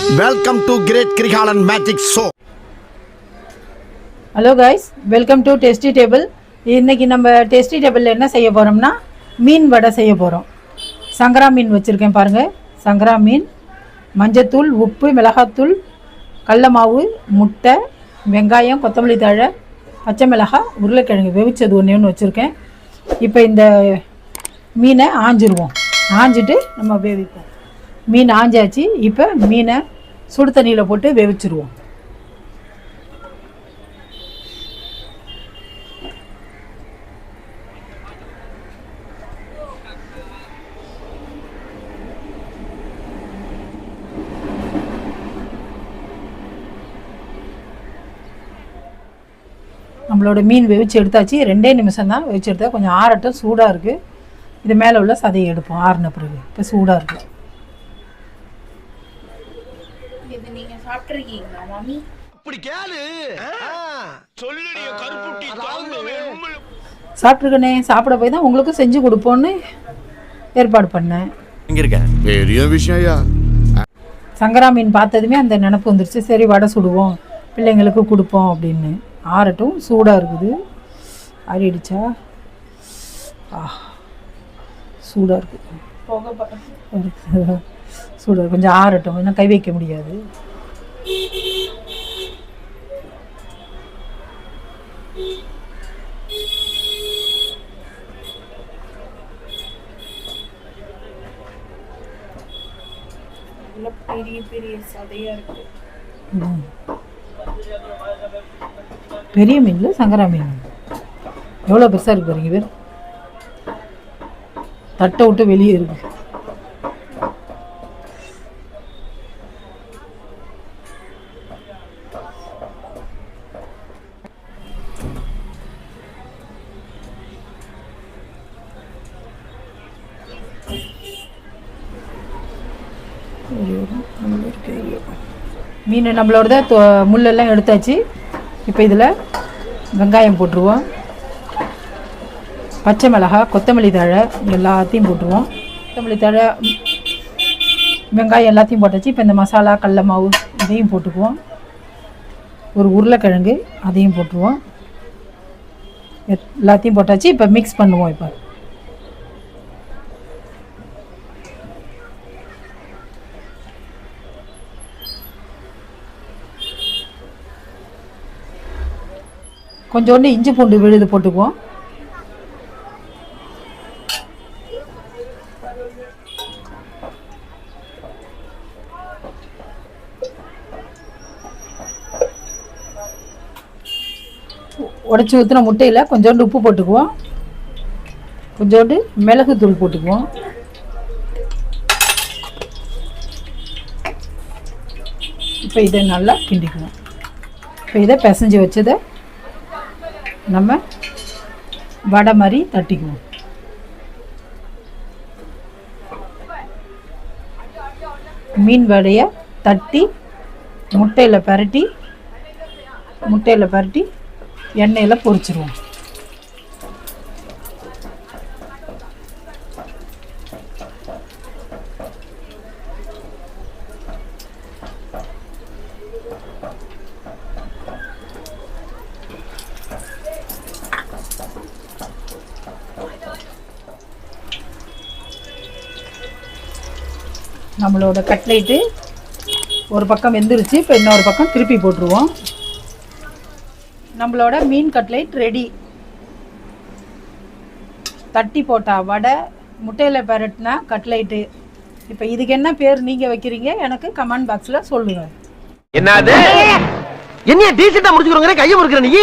Welcome to Great Krigalan Magic Show. Hello guys, welcome to Tasty Table. இன்னைக்கு நம்ம tasty டேபிள்ல என்ன செய்ய போறோம்னா மீன் வடை செய்ய போறோம். சங்கரா மீன் வச்சிருக்கேன் பாருங்க. சங்கரா மீன், மஞ்சத்தூள், உப்பு, மிளகாத்தூள், கடல மாவு, முட்டை, வெங்காயம், கொத்தமல்லி தழை, பச்சை மிளகாய், உருளைக்கிழங்கு வேவிச்சது ஒன்று வச்சுருக்கேன். இப்போ இந்த மீனை ஆஞ்சிருவோம். ஆஞ்சிட்டு நம்ம வேவிப்போம். மீன் ஆஞ்சாச்சு. இப்போ மீனை சுடு தண்ணியில் போட்டு வேவிச்சிருவோம். நம்மளோட மீன் வேவிச்சு எடுத்தாச்சு. 2 நிமிஷம் தான் வேவிச்சு எடுத்தா. கொஞ்சம் ஆறட்டும், சூடாக இருக்குது. இது மேலே உள்ள சதையை எடுப்போம் ஆறின பிறகு. இப்போ சூடாக இருக்குது. இது நீங்க சாப்பிட்டுருக்கீங்களா மாமி? அப்படி கேளு. சொல்லுடி கருப்புட்டி தாங்கவே. சாப்பிட்ருக்கனே. சாப்பிட போய் தான் உங்களுக்கும் செஞ்சு கொடுப்போன்னு ஏற்பாடு பண்ணேன். இங்க இருக்க பெரிய விஷயம். சங்கரா மீன் பார்த்ததுமே அந்த நினப்பு வந்துருச்சு. சரி வடை சுடுவோம், பிள்ளைங்களுக்கு கொடுப்போம் அப்படின்னு. ஆறட்டும், சூடாக இருக்குது. ஆறிடுச்சா? சூடாக இருக்குது. சூடாக கொஞ்சம் ஆறட்டும், இன்னும் கை வைக்க முடியாது. பெரிய பெரிய சதையா இருக்கு. பெரிய மீனில் சங்கரா மீன் எவ்வளோ பெருசாக இருக்கு பாருங்க. பேர் தட்டை விட்டு வெளியே இருக்கு. மீன் நம்மளோட முள்ளெல்லாம் எடுத்தாச்சு. இப்போ இதில் வெங்காயம் போட்டுருவோம், பச்சை மிளகாய், கொத்தமல்லி தழை எல்லாத்தையும் போட்டுருவோம். கொத்தமல்லி தழை, வெங்காயம் எல்லாத்தையும் போட்டாச்சு. இப்போ இந்த மசாலா, கடல மாவு இதையும் போட்டுக்குவோம். ஒரு உருளைக்கிழங்கு அதையும் போட்டுருவோம். எல்லாத்தையும் போட்டாச்சு. இப்போ மிக்ஸ் பண்ணுவோம். இப்போ கொஞ்சோண்டு இஞ்சி பூண்டு விழுது போட்டுக்குவோம். உடச்சி ஊற்றின முட்டையில் கொஞ்சோண்டு உப்பு போட்டுக்குவோம். கொஞ்சோண்டு மிளகுத்தூள் போட்டுக்குவோம். இப்போ இதை நல்லா கிண்டிக்குவோம். இப்போ இதை பிசைஞ்சு வச்சதை நம்ம வடை மாதிரி தட்டிக்குவோம். மீன் வடையை தட்டி முட்டையில் பரட்டி எண்ணெயில் பொரிச்சிருவோம். நம்மளோட கட்லைட்டு ஒரு பக்கம் வெந்துருச்சு. இப்போ இன்னொரு பக்கம் திருப்பி போட்டுருவோம். நம்மளோட மீன் கட்லைட் ரெடி. தட்டி போட்டா வடை, முட்டையில் பரட்டினா கட்லைட்டு. இப்போ இதுக்கு என்ன பேர் நீங்கள் வைக்கிறீங்க எனக்கு கமெண்ட் பாக்ஸில் சொல்லுங்கள். என்னது? என்ன டீசெண்டா முடிச்சுக்கிறோங்க, கையை முறுக்குற நீ?